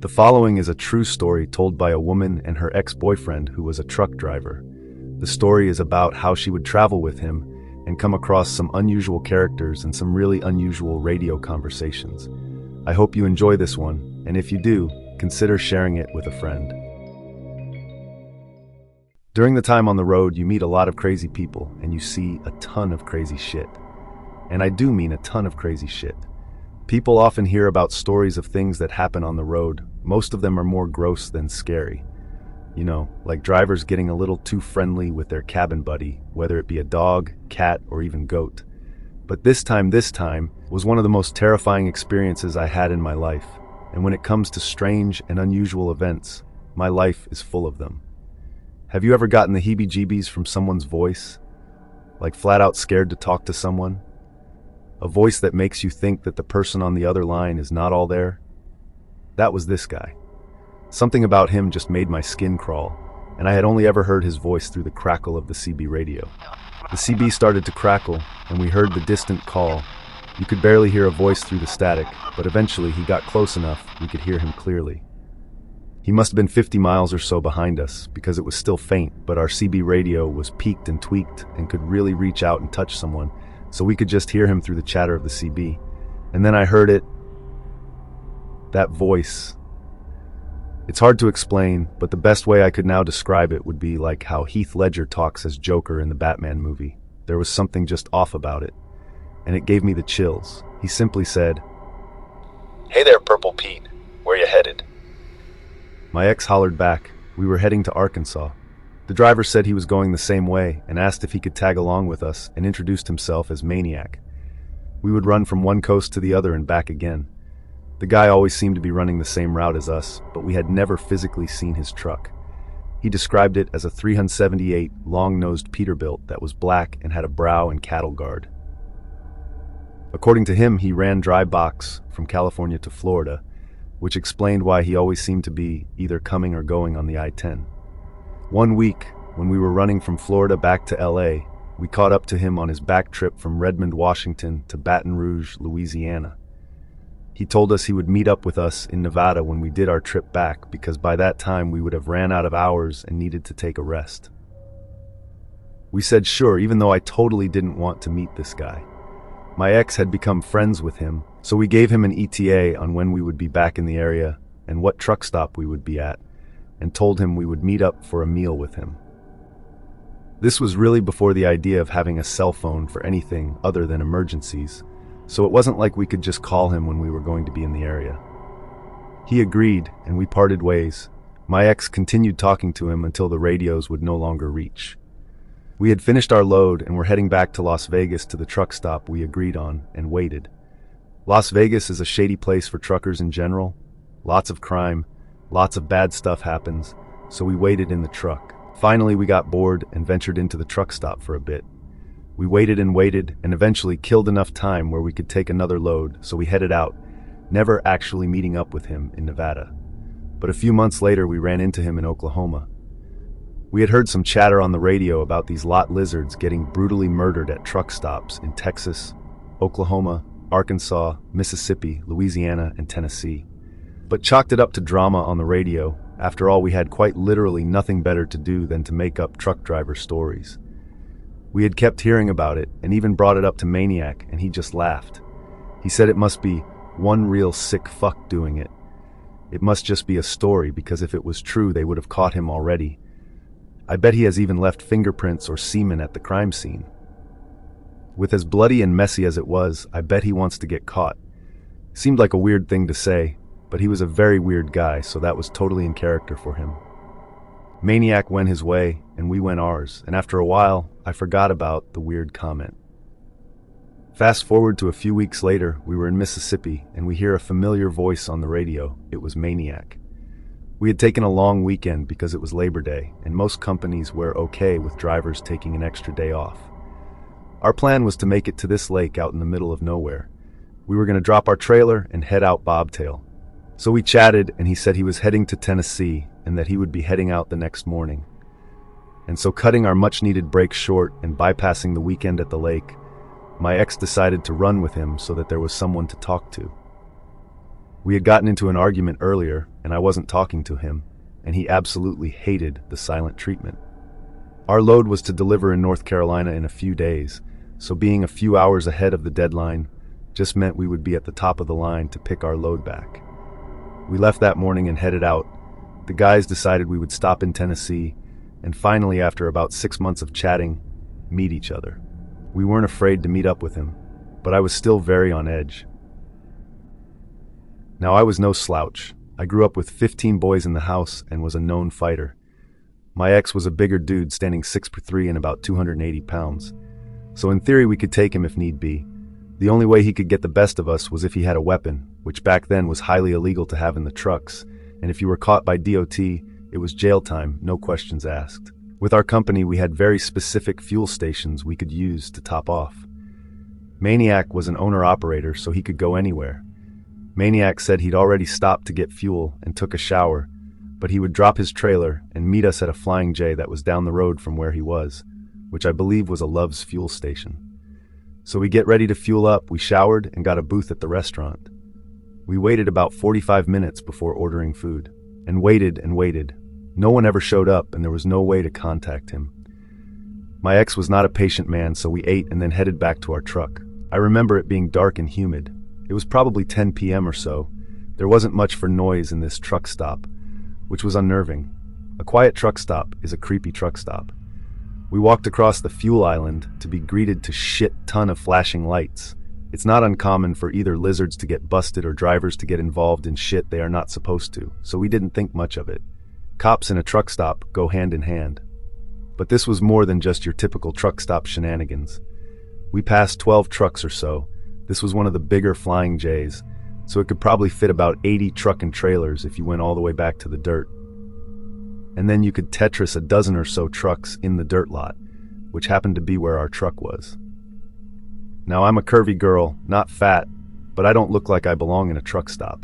The following is a true story told by a woman and her ex-boyfriend who was a truck driver. The story is about how she would travel with him and come across some unusual characters and some really unusual radio conversations. I hope you enjoy this one, and if you do, consider sharing it with a friend. During the time on the road, you meet a lot of crazy people and you see a ton of crazy shit. And I do mean a ton of crazy shit. People often hear about stories of things that happen on the road. Most of them are more gross than scary. You know, like drivers getting a little too friendly with their cabin buddy, whether it be a dog, cat, or even goat. But this time was one of the most terrifying experiences I had in my life. And when it comes to strange and unusual events, my life is full of them. Have you ever gotten the heebie-jeebies from someone's voice? Like flat out scared to talk to someone? A voice that makes you think that the person on the other line is not all there? That was this guy. Something about him just made my skin crawl, and I had only ever heard his voice through the crackle of the CB radio. The CB started to crackle, and we heard the distant call. You could barely hear a voice through the static, but eventually he got close enough we could hear him clearly. He must have been 50 miles or so behind us, because it was still faint, but our CB radio was peaked and tweaked and could really reach out and touch someone, so we could just hear him through the chatter of the CB. And then I heard it. That voice. It's hard to explain, but the best way I could now describe it would be like how Heath Ledger talks as Joker in the Batman movie. There was something just off about it, and it gave me the chills. He simply said, "Hey there, Purple Pete. Where you headed?" My ex hollered back, "We were heading to Arkansas." The driver said he was going the same way and asked if he could tag along with us and introduced himself as Maniac. We would run from one coast to the other and back again. The guy always seemed to be running the same route as us, but we had never physically seen his truck. He described it as a 378 long-nosed Peterbilt that was black and had a brow and cattle guard. According to him, he ran dry box from California to Florida, which explained why he always seemed to be either coming or going on the I-10. One week, when we were running from Florida back to LA, we caught up to him on his back trip from Redmond, Washington to Baton Rouge, Louisiana. He told us he would meet up with us in Nevada when we did our trip back because by that time we would have ran out of hours and needed to take a rest. We said sure, even though I totally didn't want to meet this guy. My ex had become friends with him, so we gave him an ETA on when we would be back in the area and what truck stop we would be at, and told him we would meet up for a meal with him. This was really before the idea of having a cell phone for anything other than emergencies, so it wasn't like we could just call him when we were going to be in the area. He agreed, and we parted ways. My ex continued talking to him until the radios would no longer reach. We had finished our load and were heading back to Las Vegas to the truck stop we agreed on, and waited. Las Vegas is a shady place for truckers in general. Lots of crime. Lots of bad stuff happens, so we waited in the truck. Finally, we got bored and ventured into the truck stop for a bit. We waited and eventually killed enough time where we could take another load, so we headed out, never actually meeting up with him in Nevada. But a few months later, we ran into him in Oklahoma. We had heard some chatter on the radio about these lot lizards getting brutally murdered at truck stops in Texas, Oklahoma, Arkansas, Mississippi, Louisiana, and Tennessee. But chalked it up to drama on the radio. After all, we had quite literally nothing better to do than to make up truck driver stories. We had kept hearing about it and even brought it up to Maniac, and he just laughed. He said it must be one real sick fuck doing it. It must just be a story, because if it was true, they would have caught him already. I bet he has even left fingerprints or semen at the crime scene. With as bloody and messy as it was, I bet he wants to get caught. Seemed like a weird thing to say, but he was a very weird guy, so that was totally in character for him. Maniac went his way, and we went ours, and after a while, I forgot about the weird comment. Fast forward to a few weeks later, we were in Mississippi, and we hear a familiar voice on the radio. It was Maniac. We had taken a long weekend because it was Labor Day, and most companies were okay with drivers taking an extra day off. Our plan was to make it to this lake out in the middle of nowhere. We were going to drop our trailer and head out bobtail. So we chatted, and he said he was heading to Tennessee and that he would be heading out the next morning. And so, cutting our much-needed break short and bypassing the weekend at the lake, my ex decided to run with him so that there was someone to talk to. We had gotten into an argument earlier, and I wasn't talking to him, and he absolutely hated the silent treatment. Our load was to deliver in North Carolina in a few days, so being a few hours ahead of the deadline just meant we would be at the top of the line to pick our load back. We left that morning and headed out. The guys decided we would stop in Tennessee, and finally, after about 6 months of chatting, meet each other. We weren't afraid to meet up with him, but I was still very on edge. Now, I was no slouch. I grew up with 15 boys in the house and was a known fighter. My ex was a bigger dude, standing 6'3" and about 280 pounds. So in theory, we could take him if need be. The only way he could get the best of us was if he had a weapon, which back then was highly illegal to have in the trucks, and if you were caught by DOT, it was jail time, no questions asked. With our company, we had very specific fuel stations we could use to top off. Maniac was an owner-operator, so he could go anywhere. Maniac said he'd already stopped to get fuel and took a shower, but he would drop his trailer and meet us at a Flying J that was down the road from where he was, which I believe was a Love's fuel station. So we get ready to fuel up, we showered, and got a booth at the restaurant. We waited about 45 minutes before ordering food, and waited and waited. No one ever showed up, and there was no way to contact him. My ex was not a patient man, so we ate and then headed back to our truck. I remember it being dark and humid. It was probably 10 p.m. or so. There wasn't much for noise in this truck stop, which was unnerving. A quiet truck stop is a creepy truck stop. We walked across the fuel island to be greeted to shit ton of flashing lights. It's not uncommon for either lizards to get busted or drivers to get involved in shit they are not supposed to, so we didn't think much of it. Cops and a truck stop go hand in hand. But this was more than just your typical truck stop shenanigans. We passed 12 trucks or so. This was one of the bigger Flying J's, so it could probably fit about 80 truck and trailers if you went all the way back to the dirt. And then you could Tetris a dozen or so trucks in the dirt lot, which happened to be where our truck was. Now, I'm a curvy girl, not fat, but I don't look like I belong in a truck stop.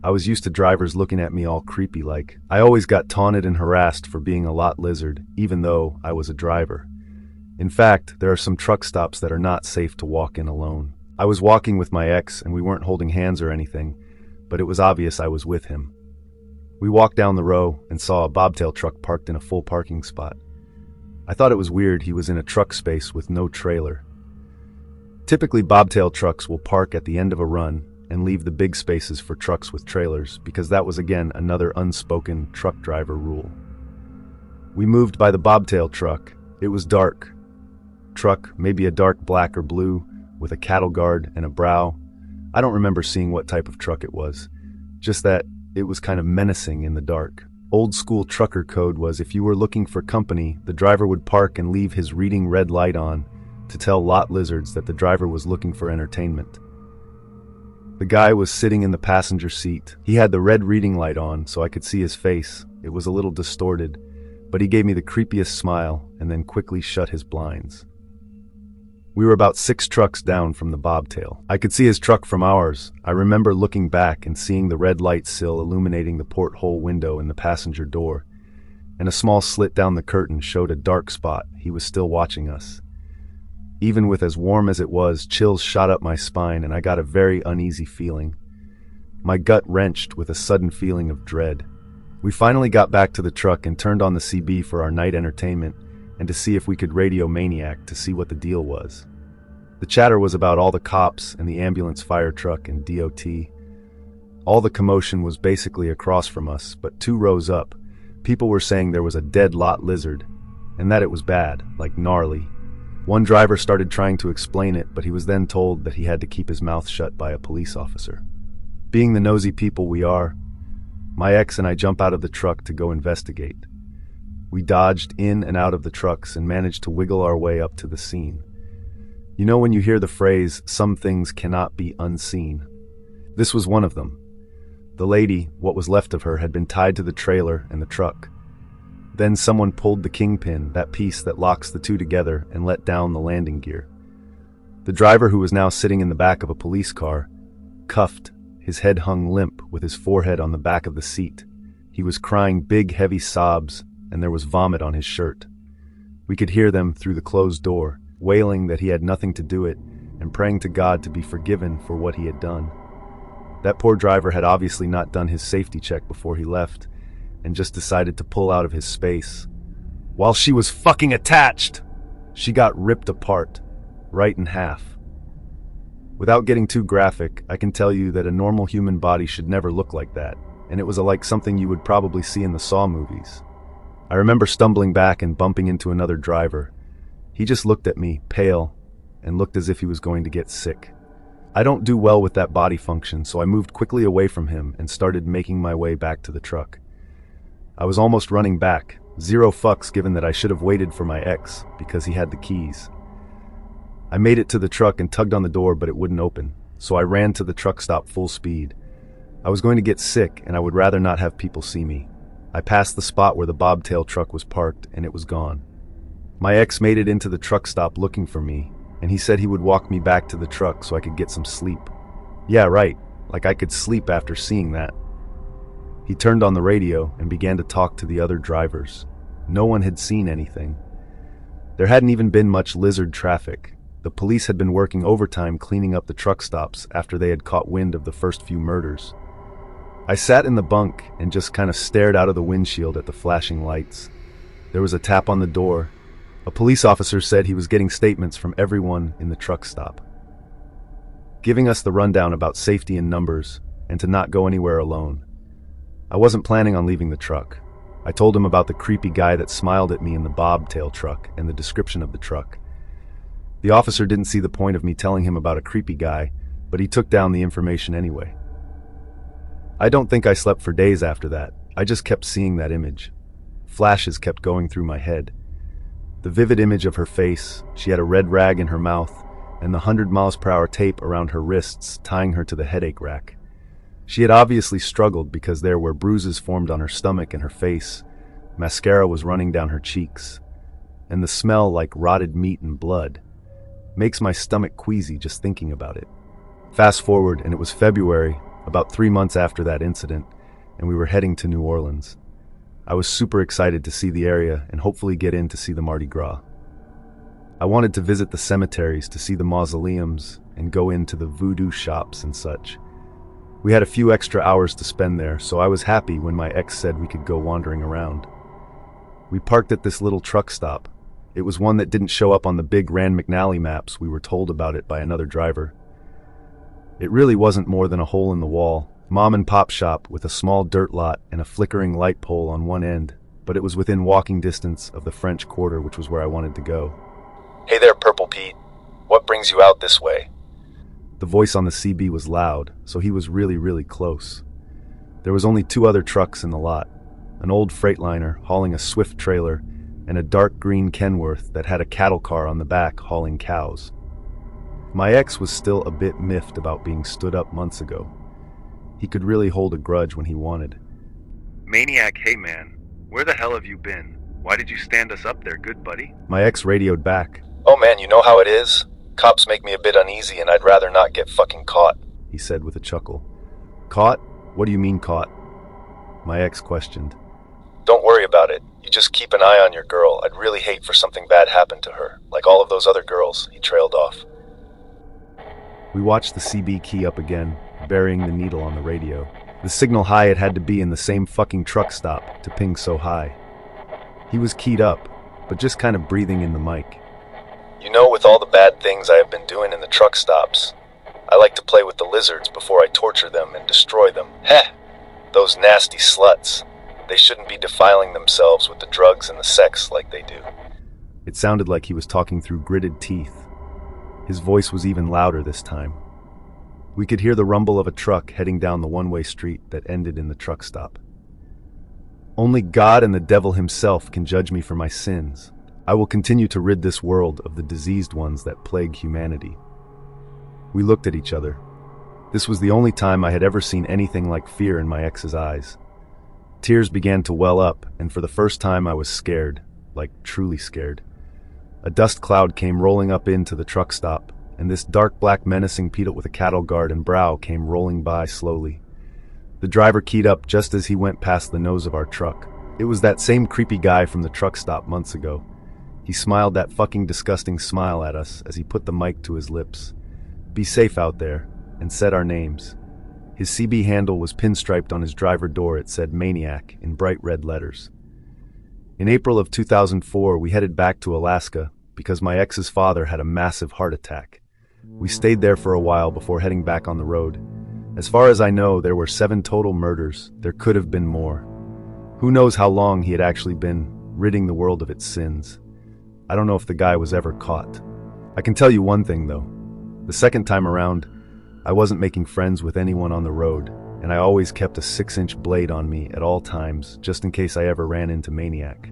I was used to drivers looking at me all creepy like. I always got taunted and harassed for being a lot lizard, even though I was a driver. In fact, there are some truck stops that are not safe to walk in alone. I was walking with my ex and we weren't holding hands or anything, but it was obvious I was with him. We walked down the row and saw a bobtail truck parked in a full parking spot. I thought it was weird he was in a truck space with no trailer. Typically, bobtail trucks will park at the end of a run and leave the big spaces for trucks with trailers, because that was again another unspoken truck driver rule. We moved by the bobtail truck. It was dark. Truck, maybe a dark black or blue, with a cattle guard and a brow. I don't remember seeing what type of truck it was, just that it was kind of menacing in the dark. Old school trucker code was if you were looking for company, the driver would park and leave his reading red light on to tell lot lizards that the driver was looking for entertainment. The guy was sitting in the passenger seat. He had the red reading light on so I could see his face. It was a little distorted, but he gave me the creepiest smile and then quickly shut his blinds. We were about 6 trucks down from the bobtail. I could see his truck from ours. I remember looking back and seeing the red light sill illuminating the porthole window in the passenger door, and a small slit down the curtain showed a dark spot. He was still watching us. Even with as warm as it was, chills shot up my spine and I got a very uneasy feeling. My gut wrenched with a sudden feeling of dread. We finally got back to the truck and turned on the CB for our night entertainment and to see if we could radio Maniac to see what the deal was. The chatter was about all the cops and the ambulance fire truck and DOT. All the commotion was basically across from us, but 2 rows up, people were saying there was a dead lot lizard, and that it was bad, like gnarly. One driver started trying to explain it, but he was then told that he had to keep his mouth shut by a police officer. Being the nosy people we are, my ex and I jump out of the truck to go investigate. We dodged in and out of the trucks and managed to wiggle our way up to the scene. You know when you hear the phrase, "some things cannot be unseen"? This was one of them. The lady, what was left of her, had been tied to the trailer and the truck. Then someone pulled the kingpin, that piece that locks the two together, and let down the landing gear. The driver, who was now sitting in the back of a police car, cuffed, his head hung limp with his forehead on the back of the seat. He was crying big, heavy sobs, and there was vomit on his shirt. We could hear them through the closed door, wailing that he had nothing to do it and praying to God to be forgiven for what he had done. That poor driver had obviously not done his safety check before he left and just decided to pull out of his space. While she was fucking attached, she got ripped apart, right in half. Without getting too graphic, I can tell you that a normal human body should never look like that, and it was like something you would probably see in the Saw movies. I remember stumbling back and bumping into another driver. He just looked at me, pale, and looked as if he was going to get sick. I don't do well with that body function, so I moved quickly away from him and started making my way back to the truck. I was almost running back, zero fucks given that I should have waited for my ex because he had the keys. I made it to the truck and tugged on the door, but it wouldn't open, so I ran to the truck stop full speed. I was going to get sick, and I would rather not have people see me. I passed the spot where the bobtail truck was parked, and it was gone. My ex made it into the truck stop looking for me, and he said he would walk me back to the truck so I could get some sleep. Yeah, right, like I could sleep after seeing that. He turned on the radio and began to talk to the other drivers. No one had seen anything. There hadn't even been much lizard traffic. The police had been working overtime cleaning up the truck stops after they had caught wind of the first few murders. I sat in the bunk and just kind of stared out of the windshield at the flashing lights. There was a tap on the door. A police officer said he was getting statements from everyone in the truck stop, giving us the rundown about safety in numbers and to not go anywhere alone. I wasn't planning on leaving the truck. I told him about the creepy guy that smiled at me in the bobtail truck and the description of the truck. The officer didn't see the point of me telling him about a creepy guy, but he took down the information anyway. I don't think I slept for days after that. I just kept seeing that image. Flashes kept going through my head. The vivid image of her face, she had a red rag in her mouth, and the 100 miles per hour tape around her wrists tying her to the headache rack. She had obviously struggled because there were bruises formed on her stomach and her face. Mascara was running down her cheeks. And the smell like rotted meat and blood makes my stomach queasy just thinking about it. Fast forward, and it was February, about 3 months after that incident, and we were heading to New Orleans. I was super excited to see the area and hopefully get in to see the Mardi Gras. I wanted to visit the cemeteries to see the mausoleums and go into the voodoo shops and such. We had a few extra hours to spend there, so I was happy when my ex said we could go wandering around. We parked at this little truck stop. It was one that didn't show up on the big Rand McNally maps. We were told about it by another driver. It really wasn't more than a hole in the wall, mom and pop shop with a small dirt lot and a flickering light pole on one end, but it was within walking distance of the French Quarter, which was where I wanted to go. Hey there, Purple Pete. What brings you out this way? The voice on the CB was loud, so he was really, really close. There was only 2 other trucks in the lot, an old Freightliner hauling a Swift trailer and a dark green Kenworth that had a cattle car on the back hauling cows. My ex was still a bit miffed about being stood up months ago. He could really hold a grudge when he wanted. Maniac, hey man, where the hell have you been? Why did you stand us up there, good buddy? My ex radioed back. Oh man, you know how it is? Cops make me a bit uneasy and I'd rather not get fucking caught, he said with a chuckle. Caught? What do you mean caught? My ex questioned. Don't worry about it. You just keep an eye on your girl. I'd really hate for something bad happen to her, like all of those other girls. He trailed off. We watched the CB key up again, burying the needle on the radio. The signal high it had to be in the same fucking truck stop to ping so high. He was keyed up, but just kind of breathing in the mic. You know, with all the bad things I have been doing in the truck stops, I like to play with the lizards before I torture them and destroy them. Heh! Those nasty sluts. They shouldn't be defiling themselves with the drugs and the sex like they do. It sounded like he was talking through gritted teeth. His voice was even louder this time. We could hear the rumble of a truck heading down the one-way street that ended in the truck stop. Only God and the devil himself can judge me for my sins. I will continue to rid this world of the diseased ones that plague humanity. We looked at each other. This was the only time I had ever seen anything like fear in my ex's eyes. Tears began to well up, and for the first time I was scared, like truly scared. A dust cloud came rolling up into the truck stop, and this dark black menacing Pete with a cattle guard and brow came rolling by slowly. The driver keyed up just as he went past the nose of our truck. It was that same creepy guy from the truck stop months ago. He smiled that fucking disgusting smile at us as he put the mic to his lips. Be safe out there, and said our names. His CB handle was pinstriped on his driver door. It said Maniac in bright red letters. In April of 2004, we headed back to Alaska because my ex's father had a massive heart attack. We stayed there for a while before heading back on the road. As far as I know, there were 7 total murders. There could have been more. Who knows how long he had actually been ridding the world of its sins. I don't know if the guy was ever caught. I can tell you one thing, though. The second time around, I wasn't making friends with anyone on the road, and I always kept a 6-inch blade on me at all times, just in case I ever ran into Maniac.